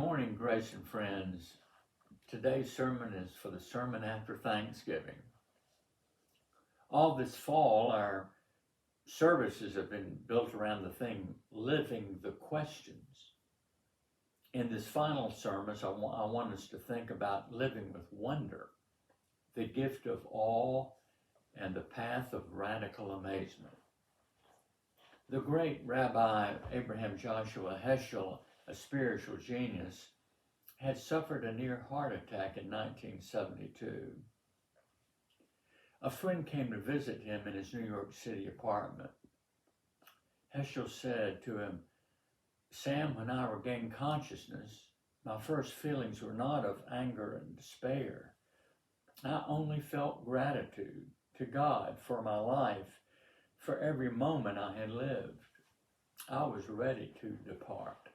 morning, grace and friends. Today's sermon is for the sermon after Thanksgiving. All this fall, our services have been built around the theme, living the questions. In this final sermon, I want us to think about living with wonder, the gift of awe, and the path of radical amazement. The great Rabbi Abraham Joshua Heschel, a spiritual genius, had suffered a near heart attack in 1972. A friend came to visit him in his New York City apartment. Heschel said to him, "Sam, when I regained consciousness, my first feelings were not of anger and despair. I only felt gratitude to God for my life, for every moment I had lived. I was ready to depart."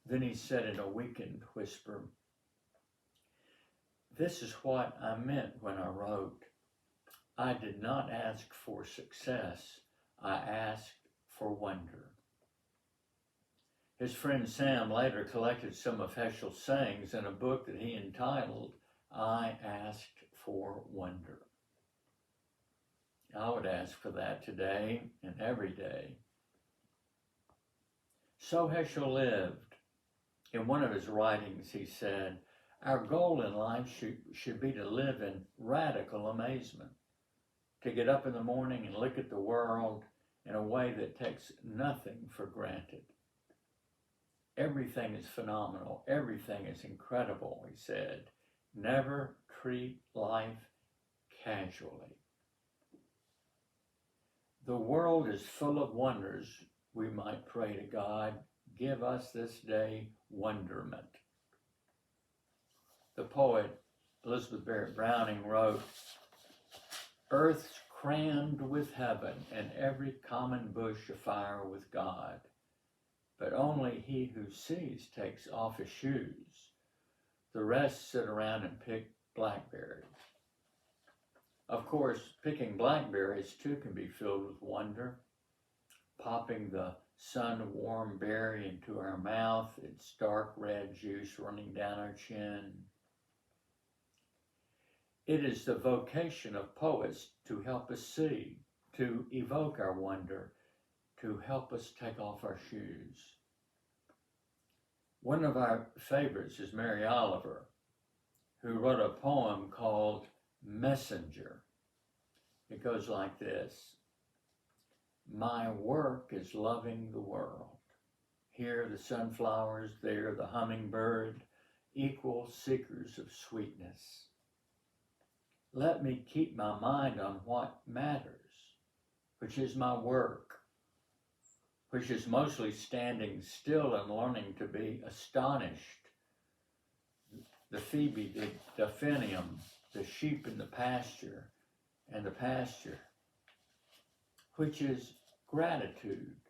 Then he said in a weakened whisper, "This is what I meant when I wrote. I did not ask for success. I asked for wonder." His friend Sam later collected some of Heschel's sayings in a book that he entitled, "I Asked for Wonder." I would ask for that today and every day. So Heschel lived. In one of his writings, he said, "Our goal in life should be to live in radical amazement, to get up in the morning and look at the world in a way that takes nothing for granted. Everything is phenomenal. Everything is incredible," he said. "Never treat life casually." The world is full of wonders. We might pray to God, "Give us this day wonderment." The poet Elizabeth Barrett Browning wrote, "Earth's crammed with heaven, and every common bush afire with God. But only he who sees takes off his shoes. The rest sit around and pick blackberries." Of course, picking blackberries too can be filled with wonder. Popping the sun-warm berry into our mouth, its dark red juice running down our chin. It is the vocation of poets to help us see, to evoke our wonder, to help us take off our shoes. One of our favorites is Mary Oliver, who wrote a poem called "Messenger." It goes like this: "My work is loving the world. Here the sunflowers, there the hummingbird, equal seekers of sweetness. Let me keep my mind on what matters, which is my work, which is mostly standing still and learning to be astonished. The phoebe, the delphinium, the sheep in the pasture, and the pasture, which is gratitude,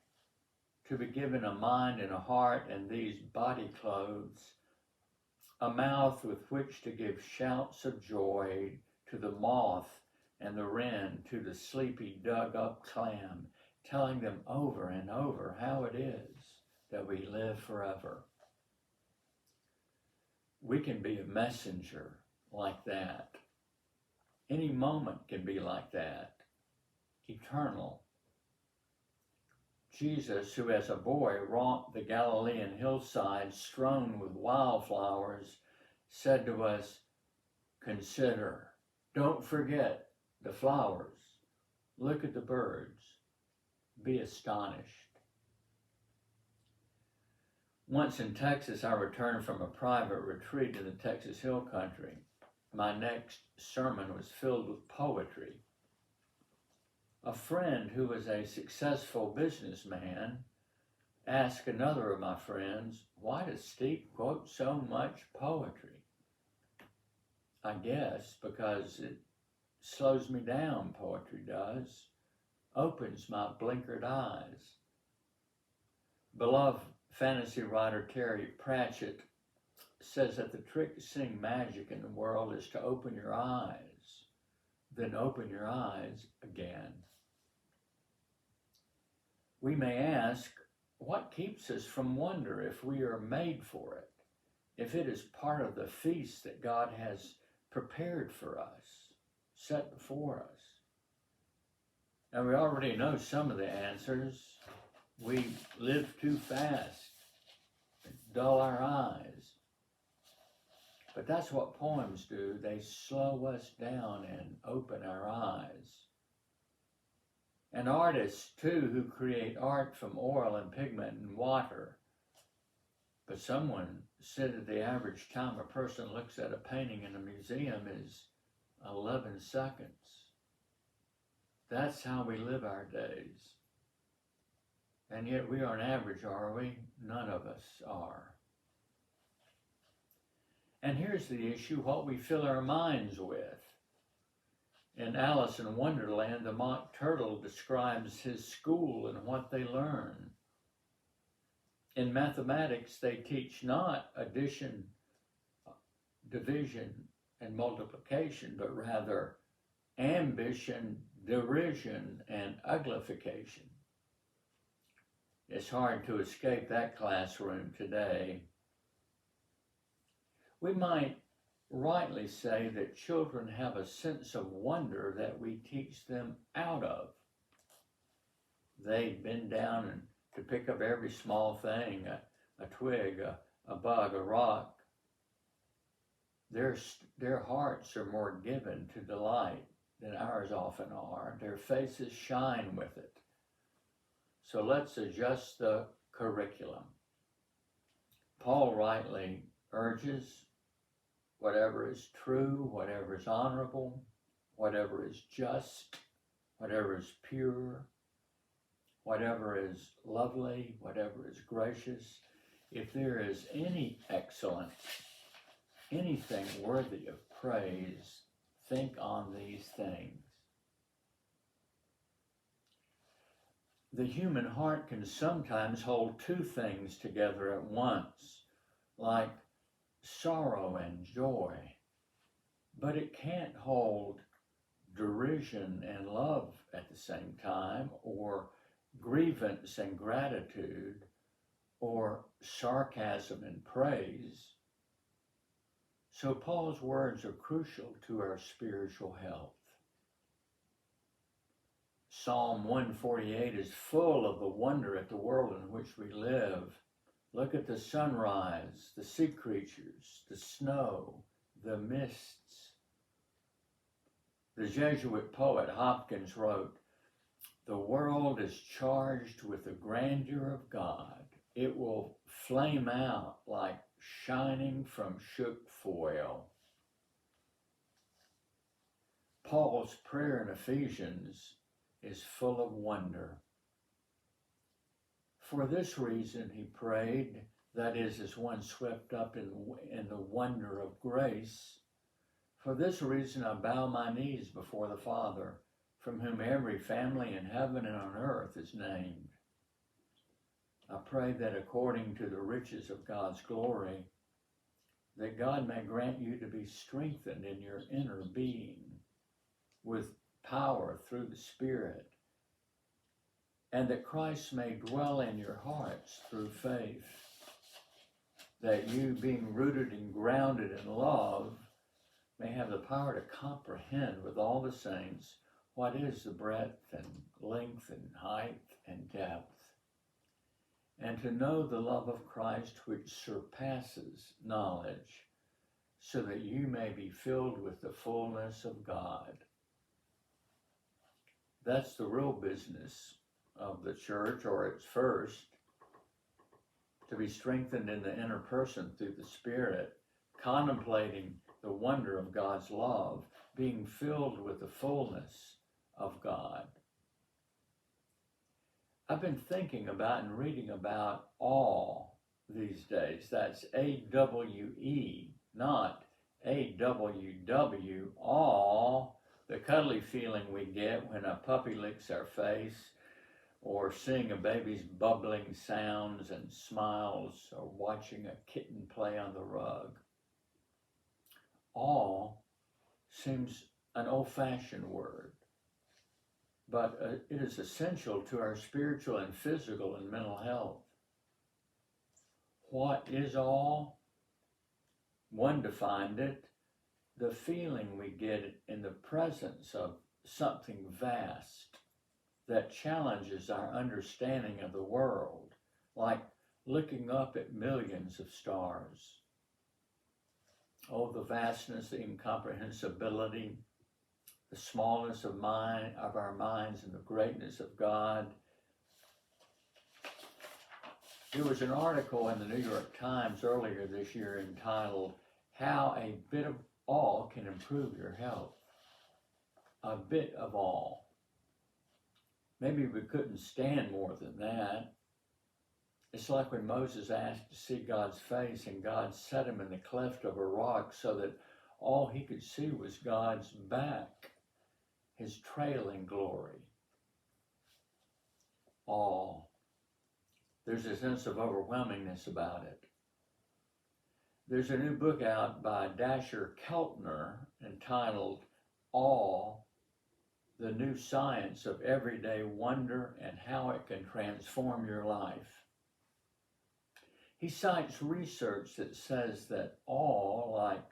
to be given a mind and a heart and these body clothes, a mouth with which to give shouts of joy to the moth and the wren, to the sleepy dug-up clam, telling them over and over how it is that we live forever." We can be a messenger like that. Any moment can be like that, eternal. Jesus, who as a boy romped the Galilean hillside strewn with wildflowers, said to us, "Consider, don't forget the flowers. Look at the birds. Be astonished." Once in Texas, I returned from a private retreat in the Texas Hill Country. My next sermon was filled with poetry. A friend who was a successful businessman asked another of my friends, "Why does Steve quote so much poetry?" "I guess because it slows me down, poetry does, opens my blinkered eyes." Beloved fantasy writer Terry Pratchett says that the trick to seeing magic in the world is to open your eyes, then open your eyes again. We may ask, what keeps us from wonder if we are made for it? If it is part of the feast that God has prepared for us, set before us? And we already know some of the answers. We live too fast, dull our eyes. But that's what poems do. They slow us down and open our eyes. And artists, too, who create art from oil and pigment and water. But someone said that the average time a person looks at a painting in a museum is 11 seconds. That's how we live our days. And yet we aren't average, are we? None of us are. And here's the issue, what we fill our minds with. In Alice in Wonderland, the mock turtle describes his school and what they learn. In mathematics, they teach not addition, division, and multiplication, but rather ambition, derision, and uglification. It's hard to escape that classroom today. We might rightly say that children have a sense of wonder that we teach them out of. They bend down and to pick up every small thing, a twig, a bug, a rock. Their hearts are more given to delight than ours often are. Their faces shine with it. So let's adjust the curriculum. Paul rightly urges whatever is true, whatever is honorable, whatever is just, whatever is pure, whatever is lovely, whatever is gracious, if there is any excellence, anything worthy of praise, think on these things. The human heart can sometimes hold two things together at once, like sorrow and joy, but it can't hold derision and love at the same time, or grievance and gratitude, or sarcasm and praise. So Paul's words are crucial to our spiritual health. Psalm 148 is full of the wonder at the world in which we live. Look at the sunrise, the sea creatures, the snow, the mists. The Jesuit poet Hopkins wrote, "The world is charged with the grandeur of God. It will flame out like shining from shook foil." Paul's prayer in Ephesians is full of wonder. For this reason he prayed, that is, as one swept up in the wonder of grace. For this reason I bow my knees before the Father, from whom every family in heaven and on earth is named. I pray that according to the riches of God's glory, that God may grant you to be strengthened in your inner being with power through the Spirit, and that Christ may dwell in your hearts through faith, that you, being rooted and grounded in love, may have the power to comprehend with all the saints what is the breadth and length and height and depth, and to know the love of Christ which surpasses knowledge, so that you may be filled with the fullness of God. That's the real business of the church, or its first, to be strengthened in the inner person through the Spirit, contemplating the wonder of God's love, being filled with the fullness of God. I've been thinking about and reading about awe these days. That's A-W-E, not A-W-W, awe, the cuddly feeling we get when a puppy licks our face, or seeing a baby's bubbling sounds and smiles, or watching a kitten play on the rug. Awe seems an old-fashioned word, but it is essential to our spiritual and physical and mental health. What is awe? One defined it, the feeling we get in the presence of something vast that challenges our understanding of the world, like looking up at millions of stars. Oh, the vastness, the incomprehensibility, the smallness of our minds, and the greatness of God. There was an article in the New York Times earlier this year entitled, "How a Bit of Awe Can Improve Your Health." A bit of awe. Maybe we couldn't stand more than that. It's like when Moses asked to see God's face and God set him in the cleft of a rock so that all he could see was God's back, his trailing glory. Awe. There's a sense of overwhelmingness about it. There's a new book out by Dasher Keltner entitled Awe, the New Science of Everyday Wonder and How It Can Transform Your Life. He cites research that says that awe, like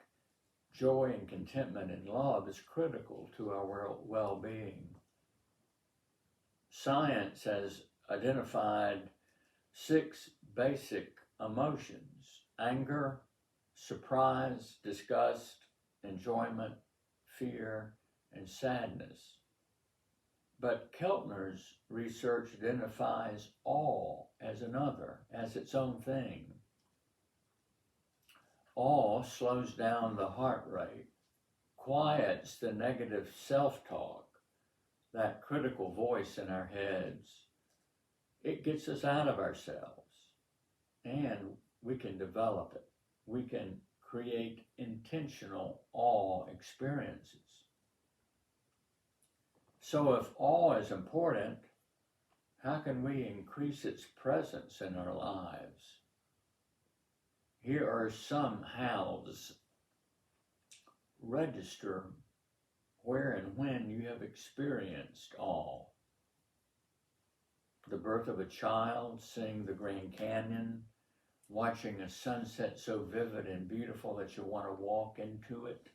joy and contentment and love, is critical to our well-being. Science has identified 6 basic emotions: anger, surprise, disgust, enjoyment, fear, and sadness. But Keltner's research identifies awe as another, as its own thing. Awe slows down the heart rate, quiets the negative self-talk, that critical voice in our heads. It gets us out of ourselves, and we can develop it. We can create intentional awe experiences. So if awe is important, how can we increase its presence in our lives? Here are some hows. Register where and when you have experienced awe. The birth of a child, seeing the Grand Canyon, watching a sunset so vivid and beautiful that you want to walk into it.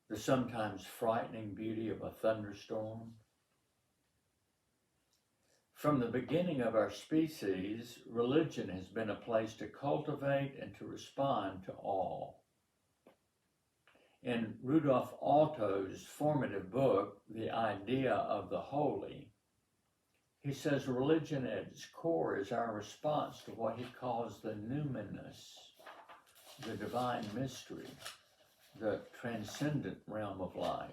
The sometimes frightening beauty of a thunderstorm. From the beginning of our species, religion has been a place to cultivate and to respond to awe. In Rudolf Otto's formative book, The Idea of the Holy, he says religion at its core is our response to what he calls the numinous, the divine mystery, the transcendent realm of life.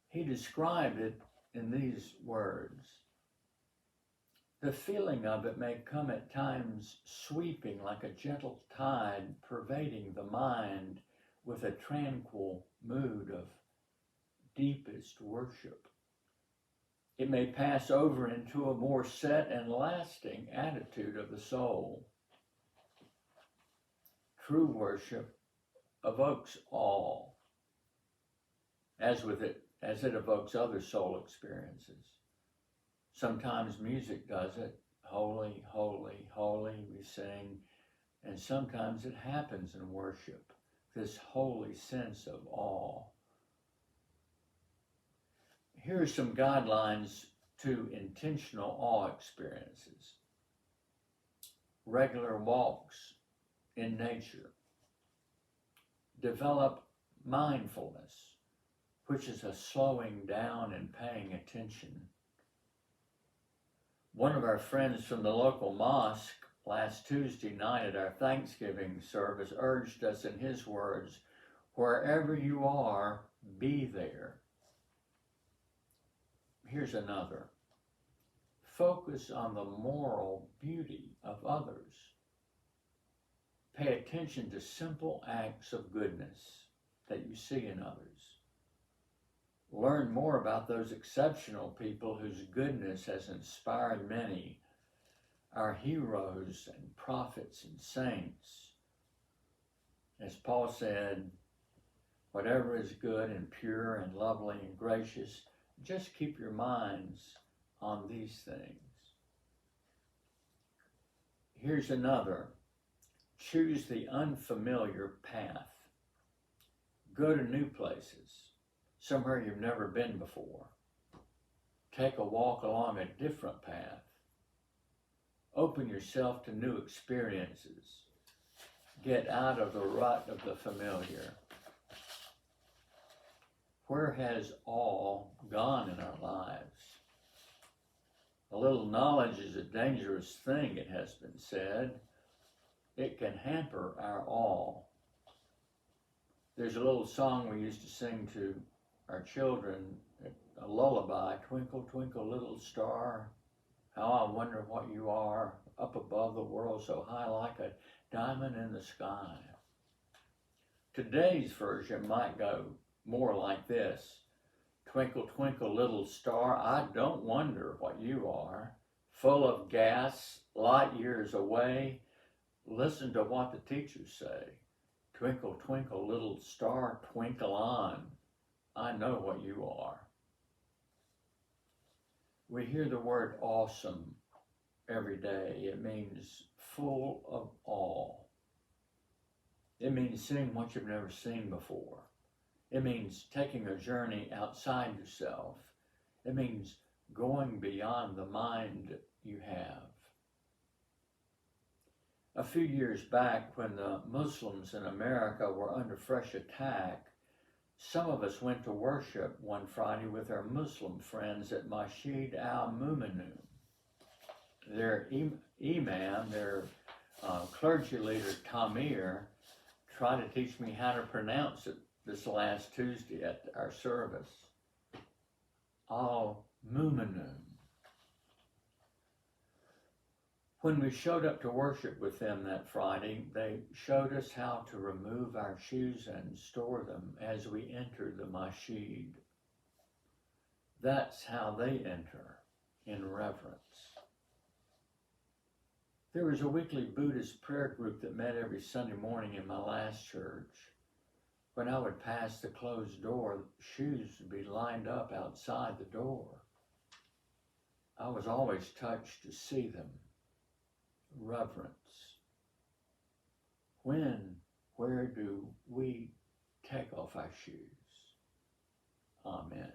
He described it in these words: the feeling of it may come at times sweeping like a gentle tide, pervading the mind with a tranquil mood of deepest worship. It may pass over into a more set and lasting attitude of the soul. True worship evokes awe, as it evokes other soul experiences. Sometimes music does it. Holy, holy, holy, we sing. And sometimes it happens in worship, this holy sense of awe. Here are some guidelines to intentional awe experiences. Regular walks in nature. Develop mindfulness, which is a slowing down and paying attention. One of our friends from the local mosque last Tuesday night at our Thanksgiving service urged us in his words, "Wherever you are, be there." Here's another. Focus on the moral beauty of others. Pay attention to simple acts of goodness that you see in others. Learn more about those exceptional people whose goodness has inspired many, our heroes and prophets and saints. As Paul said, whatever is good and pure and lovely and gracious, just keep your minds on these things. Here's another. Choose the unfamiliar path. Go to new places, somewhere you've never been before. Take a walk along a different path. Open yourself to new experiences. Get out of the rut of the familiar. Where has all gone in our lives? A little knowledge is a dangerous thing, it has been said. It can hamper our all. There's a little song we used to sing to our children, a lullaby, twinkle, twinkle, little star, how I wonder what you are, up above the world so high like a diamond in the sky. Today's version might go more like this. Twinkle, twinkle, little star, I don't wonder what you are, full of gas, light years away. Listen to what the teachers say. Twinkle, twinkle, little star, twinkle on. I know what you are. We hear the word awesome every day. It means full of awe. It means seeing what you've never seen before. It means taking a journey outside yourself. It means going beyond the mind you have. A few years back, when the Muslims in America were under fresh attack, some of us went to worship one Friday with our Muslim friends at Masjid al-Mu'minun. Their imam, their clergy leader, Tamir, tried to teach me how to pronounce it this last Tuesday at our service. Al-Mu'minun. When we showed up to worship with them that Friday, they showed us how to remove our shoes and store them as we enter the masjid. That's how they enter, in reverence. There was a weekly Buddhist prayer group that met every Sunday morning in my last church. When I would pass the closed door, shoes would be lined up outside the door. I was always touched to see them. Reverence. Where do we take off our shoes? Amen.